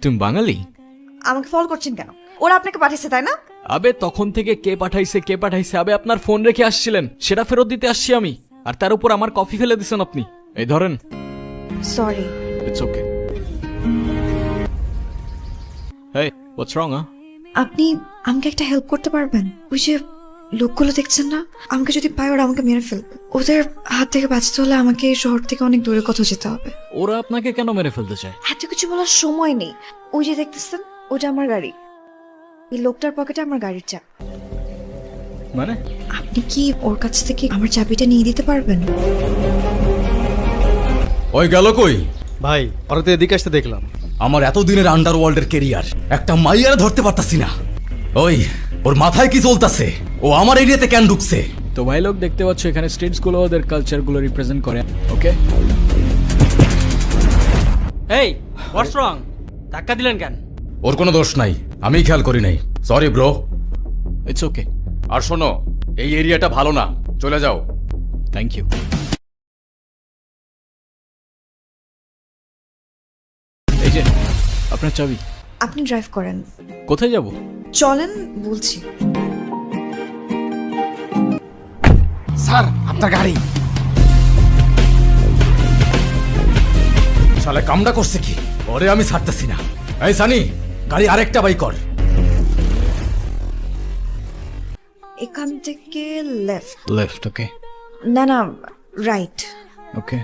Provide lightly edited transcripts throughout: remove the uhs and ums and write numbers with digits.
তুমি বাঙালি? আমাকে ফলো করছেন কেন? ওরা আপনাকে পাঠিয়েছে তাই না? আবে তখন থেকে কে পাঠাইছে আবে আপনার ফোন রেখে আসছিলেন, সেটা ফেরত দিতে আসছি আমি। আর তার উপর আমার কফি ফেলে দিছেন আপনি। এই ধরেন। Sorry. It's okay. Hey, what's wrong? আপনি আমাকে একটা হেল্প করতে পারবেন? ওই যে লোকগুলো দেখছেন না, আমাকে যদি পায় ওরা আমাকে মেরে ফেলবে। ওদের হাত থেকে বাঁচতে হলে আমাকে এই শহর থেকে অনেক দূরে কোথাও যেতে হবে। ওরা আপনাকে কেন মেরে ফেলতে চায়? এত কিছু বলার সময় নেই। ওই যে দেখতেছেন, ওটা আমার গাড়ি। এই লোকটার পকেটে আমার গাড়ির চাবি। মানে? আপনি কি ওর কাছ থেকে আমার চাবিটা নিয়ে দিতে পারবেন? ওই গেল কই? ভাই ওরা তো এদিকে আসতে দেখলাম। আমার এতদিনের আন্ডারওয়ার্ল্ডের কেরিয়ার, একটা মাইয়ারে ধরতে পারতাছি না। ওই ওর মাথায় কি চলতেছে? ও আমার এরিয়াতে কেন ঢুকছে? তো ভাই লোক, দেখতে পাচ্ছ এখানে স্টেটসগুলো ওদের কালচারগুলো রিপ্রেজেন্ট করে। ওকে, এই হোয়াটস রং? ধাক্কা দিলেন কেন? ওর কোনো দোষ নাই, আমি খেয়াল করি নাই। Sorry bro. It's okay. আর শোনো, এই এরিয়াটা ভালো না, চলে যাও। Thank you. এই যে আপনার চাবি। আপনি ড্রাইভ করেন। কোথায় যাব? চলেন বলছি। স্যার আপনার গাড়ি। শালা কামড়া করছে কি? ওরে আমি ছাড়তেছি না। এই সানি, গাড়ি আরেকটা বাই কর। এখান থেকে লেফট। লেফট। ওকে না right. Okay.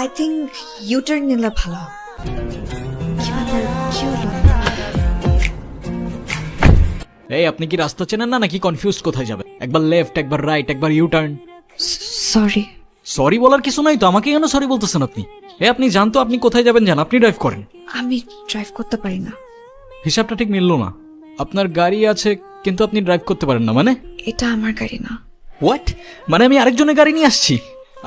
I think U turn নিলে ভালো হবে। কি ব্যাপার, কি হলো? এই আপনি কি রাস্তা চেনেন না নাকি কনফিউজড? কোথায় যাবেন? একবার লেফট, একবার রাইট, একবার ইউ টার্ন। সরি। সরি বলার কিছু নাই তো, আমাকে কেন সরি বলতেছেন আপনি? আপনি জানতো আপনি কোথায় যাবেন, জান? আপনি ড্রাইভ করেন। আমি ড্রাইভ করতে পারি না। হিসাবটা ঠিক মিললো না। আপনার গাড়ি আছে কিন্তু আপনি ড্রাইভ করতে পারেন না মানে? এটা আমার গাড়ি না। হোয়াট? মানে আমি আরেকজনের গাড়ি নিয়ে আসছি?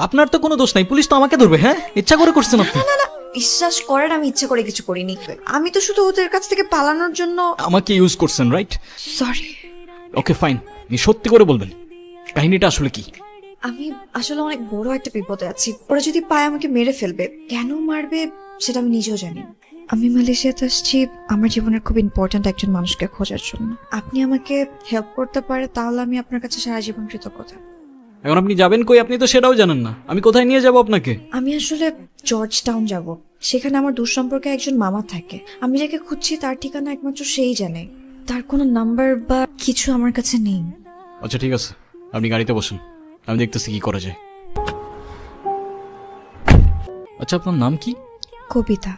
আপনার তো কোনো দোষ নাই, পুলিশ তো আমাকে ধরবে। হ্যাঁ, ইচ্ছা করে করছেন আপনি। না বিশ্বাস করেন, আমি ইচ্ছা করে কিছু করিনি। আমি তো শুধু ওদের কাছ থেকে পালানোর জন্য। আমাকে ইউজ করছেন, রাইট? সরি। ওকে ফাইন, আপনি সত্যি করে বলবেন কাহিনীটা আসলে কি? আমি আসলে অনেক বড় একটা বিপদে আছি। ওরা যদি পায় আমাকে মেরে ফেলবে। কেন মারবে সেটা আমি নিজেও জানি না। আমি মালয়েশিয়াতে আসছি আমার জীবনের খুব ইম্পর্ট্যান্ট একজন মানুষকে খোঁজার জন্য। আপনি আমাকে হেল্প করতে পারে তাহলে আমি আপনার কাছে সারা জীবন কৃতজ্ঞ থাকব। এখন আপনি যাবেন কই? আপনি তো সেটাও জানেন না। আমি কোথায় নিয়ে যাব আপনাকে? আমি আসলে জর্জ টাউন যাব। সেখানে আমার দূর সম্পর্কে একজন মামা থাকে। আমি যাকে খুঁজছি তার ঠিকানা একমাত্র সেই জানে। তার কোনো নাম্বার বা কিছু আমার কাছে নেই। আচ্ছা ঠিক আছে, আপনি গাড়িতে বসুন, আমি দেখতেছি কি করা যায়। আচ্ছা আপনার নাম কি? কবিতা।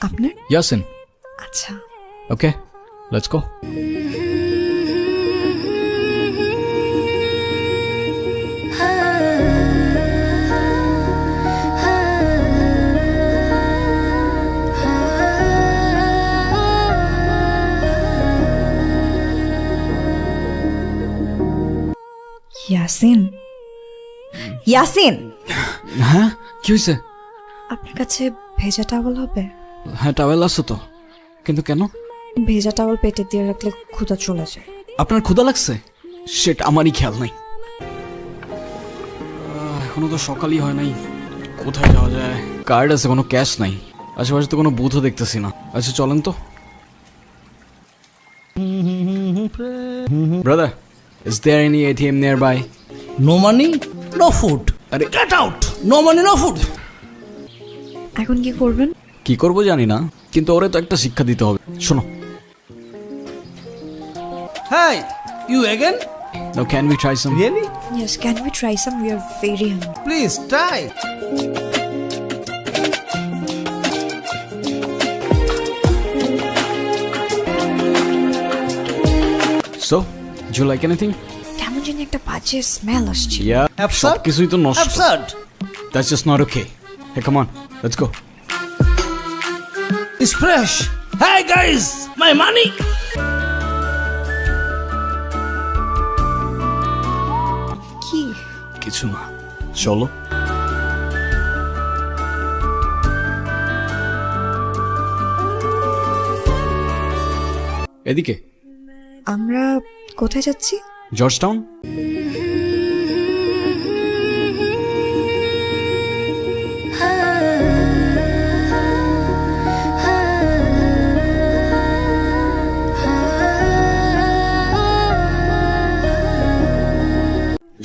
আপনার? ইয়াসিন। আচ্ছা। ওকে, লেটস গো। ইয়াসিন। ইয়াসিন, হ্যাঁ কি হয়েছে? আপনার কাছে ভেজা টাওয়াল হবে? হ্যাঁ টাওয়েল আছে তো, কিন্তু কেন? ভেজা টাওয়াল পেটে দিয়ে রাখলে ক্ষুধা চলে যায়। আপনার ক্ষুধা লাগছে? সেটা আমারই খেয়াল নাই। এখনো তো সকালই হয় নাই, কোথায় যাওয়া যায়? কার্ড আছে, কোনো ক্যাশ নাই। আশেপাশে তো কোনো বুথও দেখতেছি না। আচ্ছা চলেন তো। Brother, is there any ATM nearby? No money, no food. আরে Get out! No money, no food. এখন কি করবেন? কি করবো জানি না, কিন্তু ওরে তো একটা শিক্ষা দিতে হবে। শোনো। Hey, you again? Now can we try some? Really? Yes, can we try some? We are very hungry. Please try. So, do you like anything? কেমন জানি একটা বাজে স্মেল আসছে। Yeah, Absurd? সবকিছুই তো নষ্ট। Absurd. That's just not okay. Hey, come on, let's go. It's fresh. Hey guys, my money. কি? কিছু না, চলো। এদিকে। আমরা কোথায় যাচ্ছি? George town.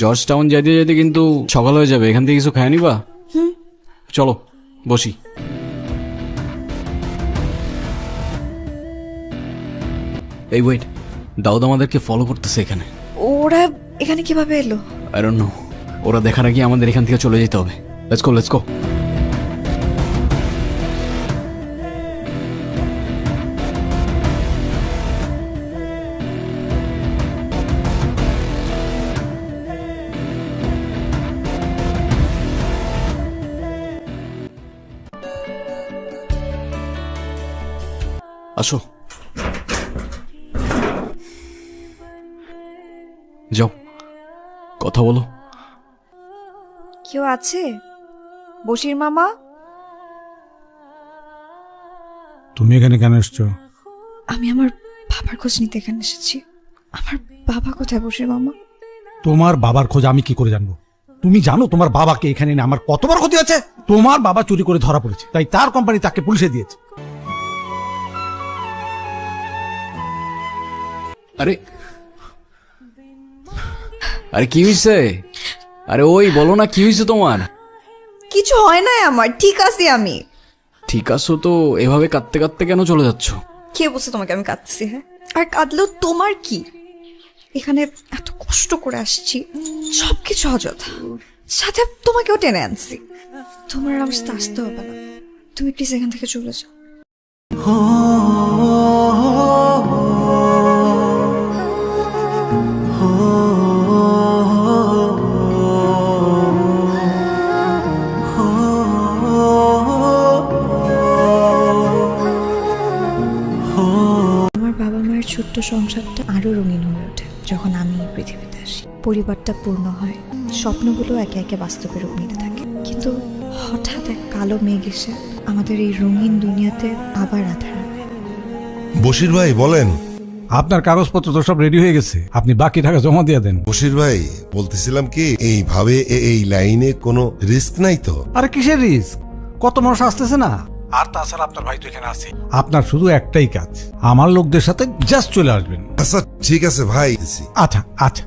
জর্জ টাউন যাইতে যেতে কিন্তু সকাল হয়ে যাবে, এখান থেকে কিছু খায় নিবা? চলো বসি। এই ওয়েট, দাউদ আমাদেরকে ফলো করতেছে এখানে। ওরা এখানে কিভাবে এলো? আই ডোন্ট নো, ওরা দেখার আগে আমাদের এখান থেকে চলে যেতে হবে। Let's go, let's go. আসো, যাও কথা বলো। কেউ আছে? বশির মামা? তুমি এখানে কেন এসছো? আমি আমার বাবার খোঁজ নিতে এখানে এসেছি। আমার বাবা কোথায় বশির মামা? তোমার বাবার খোঁজ আমি কি করে জানবো? তুমি জানো তোমার বাবাকে এখানে এনে আমার কত বড় ক্ষতি হয়েছে? তোমার বাবা চুরি করে ধরা পড়েছে, তাই তার কোম্পানি তাকে পুলিশে দিয়েছে। আরে আরে কি হয়েছে? আরে ওই বলো না, কি হয়েছে তোমার? কিছু হয় নাই আমার, ঠিক আছি আমি। ঠিক আছো তো? এভাবে কাঁদতে কাঁদতে কেন চলে যাচ্ছ? কে বলছে তোমাকে আমি কাঁদতেছি? হ্যাঁ, আর কাঁদলেও তোমার কি? এখানে এত কষ্ট করে আসছি, সবকিছু অযথা, সাথে তোমাকেও টেনে আনছি। তোমার আর আমার সাথে আসতে হবে না, তুমি প্লিজ এখান থেকে চলে যাও। আমার বাবা মায়ের ছোট্ট সংসারটা আরো রঙিন হয়ে ওঠে যখন আমি এই পৃথিবীতে আসি। পরিবারটা পূর্ণ হয়, স্বপ্নগুলো একে একে বাস্তবে রূপ নিতে থাকে। কিন্তু হঠাৎ এক কালো মেঘ এসে আমাদের এই রঙিন দুনিয়াতে আবার আধার আনে। বশির ভাই বলেন। আপনার কাগজপত্র তো সব রেডি হয়ে গেছে, আপনি বাকি টাকা জমা দিয়ে দেন। বশির ভাই বলতেছিলাম কি, এইভাবে এই লাইনে কোনো রিস্ক নাই তো? আরে কিসের রিস্ক? কত মানুষ আসতেছে না। আর তাছাড়া আপনার ভাই তো এখানে আছে। আপনার শুধু একটাই কাজ, আমার লোকদের সাথে জাস্ট চলে আসবেন। আচ্ছা ঠিক আছে ভাই। আচ্ছা আচ্ছা।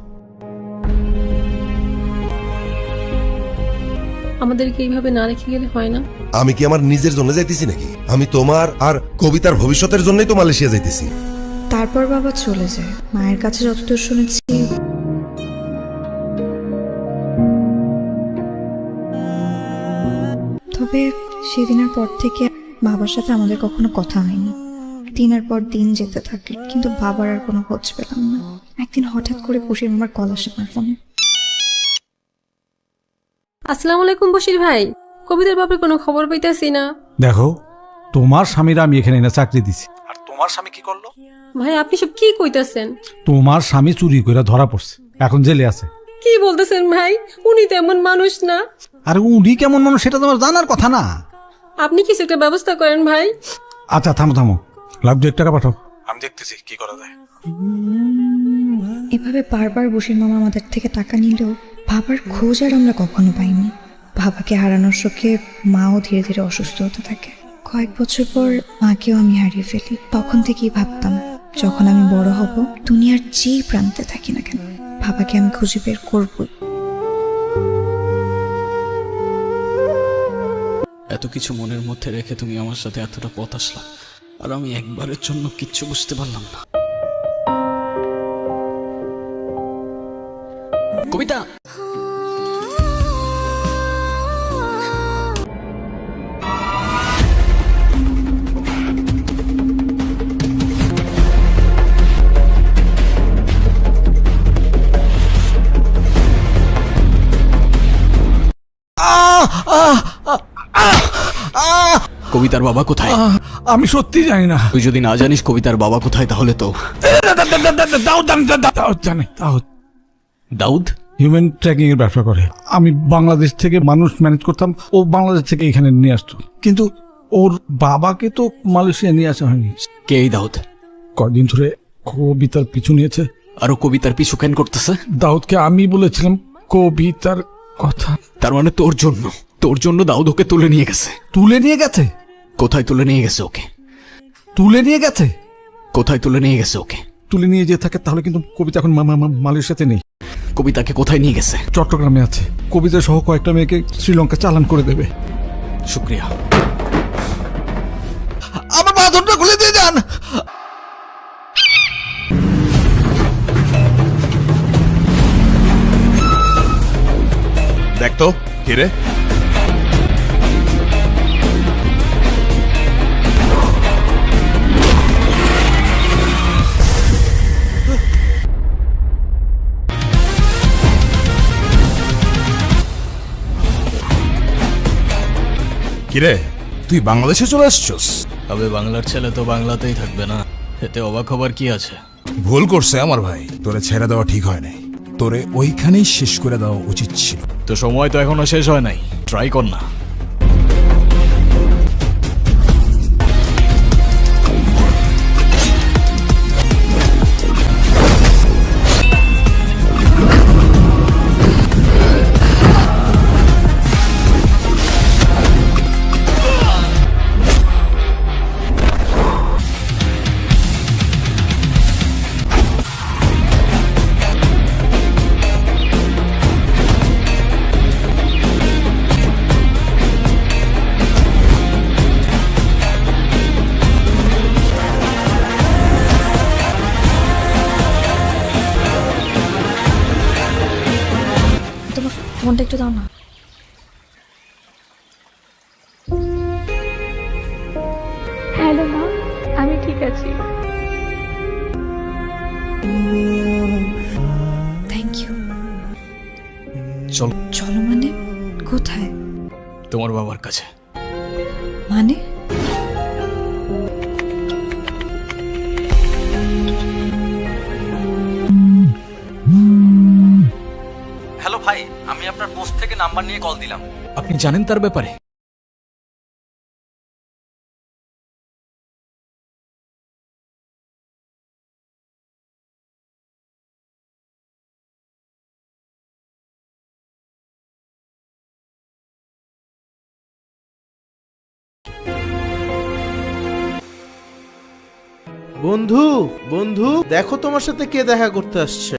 আমাদেরকে এইভাবে না রেখে গেলে হয় না? আমি কি আমার নিজের জন্য যাইতেছি নাকি? আমি তোমার আর কবিতার ভবিষ্যতের জন্যই তো মালয়েশিয়া যাইতেছি। তারপর বাবা চলে যায়। মায়ের কাছে যতদূর শুনেছি, তবে সেদিনের পর থেকে বাবার সাথে আমাদের কখনো কথা হয়নি। দিনের পর দিন যেতে থাকে, কিন্তু বাবার আর কোনো খোঁজ পেলাম না। একদিন হঠাৎ করে বশির মামার কল আসে আমার ফোনে। আসসালামু আলাইকুম বশির ভাই, কবিতার ব্যাপারে কোনো খবর পাইতেছি না। দেখো, তোমার স্বামীরা আমি এখানে এনে চাকরি দিছি, আর তোমার স্বামী কি করলো? ভাই আপনি সব কি কইতাছেন? তোমার স্বামী চুরি করে ধরা পড়ছে, এখন জেলে আছে। কি বলতেছেন ভাই? উনি তো এমন মানুষ না। আরে উনি কেমন মানুষ সেটা তোমার জানার কথা না। আপনি কিছু একটা ব্যবস্থা করেন ভাই। আচ্ছা থামো থামো, লাখ 2 টাকা পাঠাও, আমি দেখতেছি কি করা যায়। এভাবে বারবার বশির মামা আমাদের থেকে টাকা নিলেও বাবার খোঁজ আর আমরা কখনো পাইনি। বাবাকে হারানোর শোকে মাও ধীরে ধীরে অসুস্থ হতে থাকে। কয়েক বছর পর মাকেও আমি হারিয়ে ফেলি। তখন থেকেই ভাবতাম, যখন আমি বড় হব, দুনিয়ার যে প্রান্তে থাকি না কেন, বাবাকে আমি খুঁজে বের করবই। এত কিছু মনের মধ্যে রেখে তুমি আমার সাথে এতটা পথ আসলা, আর আমি একবারের জন্য কিচ্ছু বুঝতে পারলাম না। কবিতা, কবিতার বাবা কোথায়? আমি সত্যি জানি না। তুই যদি না জানিস কবিতার বাবা কোথায়, তাহলে তো দাউদ হিউম্যান ট্র্যাকিং এর ব্যবসা করে। আমি বাংলাদেশ থেকে মানুষ ম্যানেজ করতাম, ও বাংলাদেশ থেকে এখানে নিয়ে আসতো, কিন্তু ওর বাবাকে তো মালয়েশিয়া নিয়ে আসা হয়নি। কে এই দাউদ? কদিন ধরে কবিতার পিছু নিয়েছে। আরো কবিতার পিছু কেন করতেছে? দাউদকে আমি বলেছিলাম কবিতার কথা। তার মানে তোর জন্য দাউদ ওকে তুলে নিয়ে গেছে। তুলে নিয়ে গেছে? কোথায় তুলে নিয়ে গেছে ওকে? তুলে নিয়ে গেছে? কোথায় তুলে নিয়ে গেছে ওকে? তুলে নিয়ে যেতে থাকে তাহলে কিন্তু কবিতা এখন মালয়েশিয়াতে নেই। কবিতাকে কোথায় নিয়ে গেছে? চট্টগ্রামে আছে। কবিতা সহ কয়েকটা মেয়েকে শ্রীলঙ্কা চালান করে দেবে। শুক্রিয়া। আমার বাঁধনটা খুলে দিয়ে যান। দেখ তো কে রে? কিরে, তুই বাংলাদেশে চলে আসছস? তবে বাংলার ছেলে তো বাংলাতেই থাকবে না, এতে অবাক হবার কি আছে? ভুল করছে আমার ভাই, তোরে ছেড়ে দেওয়া ঠিক হয় নাই, তোরে ওইখানেই শেষ করে দেওয়া উচিত ছিল। তো সময় তো এখনো শেষ হয় নাই, ট্রাই কর না। তোমার ফোনটা একটু দাও না। হ্যালো মা, আমি ঠিক আছি। Thank you. চল। চলো মানে? কোথায়? তোমার বাবার কাছে। মানে? হ্যালো ভাই, আমি আপনার পোস্ট থেকে নাম্বার নিয়ে কল দিলাম। আপনি জানেন তার ব্যাপারে? বন্ধু, বন্ধু দেখো তোমার সাথে কে দেখা করতে আসছে।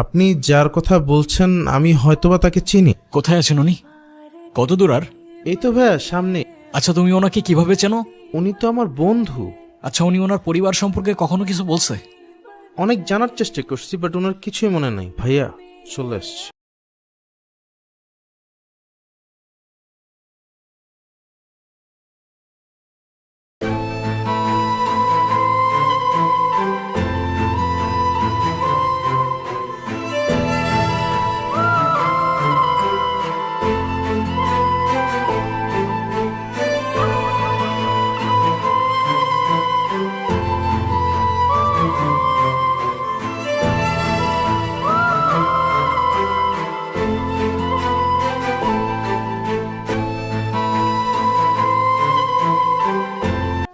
আপনি যার কথা বলছেন আমি হয়তোবা তাকে চিনি। কোথায় আছেন উনি? কত দূর আর? এই তো ভাইয়া সামনে। আচ্ছা, তুমি ওনাকে কিভাবে চেনো? উনি তো আমার বন্ধু। আচ্ছা, উনি ওনার পরিবার সম্পর্কে কখনো কিছু বলছে? অনেক জানার চেষ্টা করছি, বাট ওনার কিছুই মনে নাই। ভাইয়া চলে আসছে।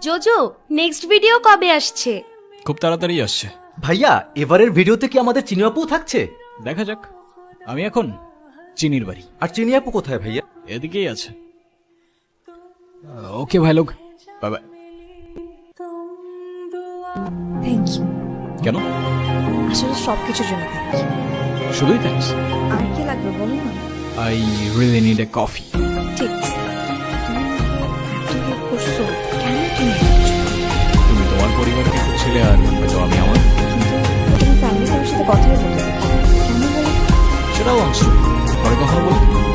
জোজো, নেক্সট ভিডিও কবে আসছে? খুব তাড়াতাড়ি আসছে। ভাইয়া, এবারের ভিডিওতে কি আমাদের চিনি আপু থাকছে? দেখা যাক। আমি এখন চিনির বাড়ি। আর চিনি আপু কোথায় ভাইয়া? এদিকেই আছে। ওকে ভাই লোক, বাই বাই। Thank you. কেন? আসলে সবকিছুর জন্য থ্যাংক ইউ। শুধুই থ্যাঙ্কস? আর কি লাগবে বলো না। I really need a coffee. ঠিক আছে। তুমি করছো কেন? তুমি তোমার পরিবারকে খুঁজছিলে আর হয়তো আমি আমার। তুমি ফ্যামিলির সাথে কথাই বলতে কেন বলো? সেটাও অংশ পরে কখনো বলি।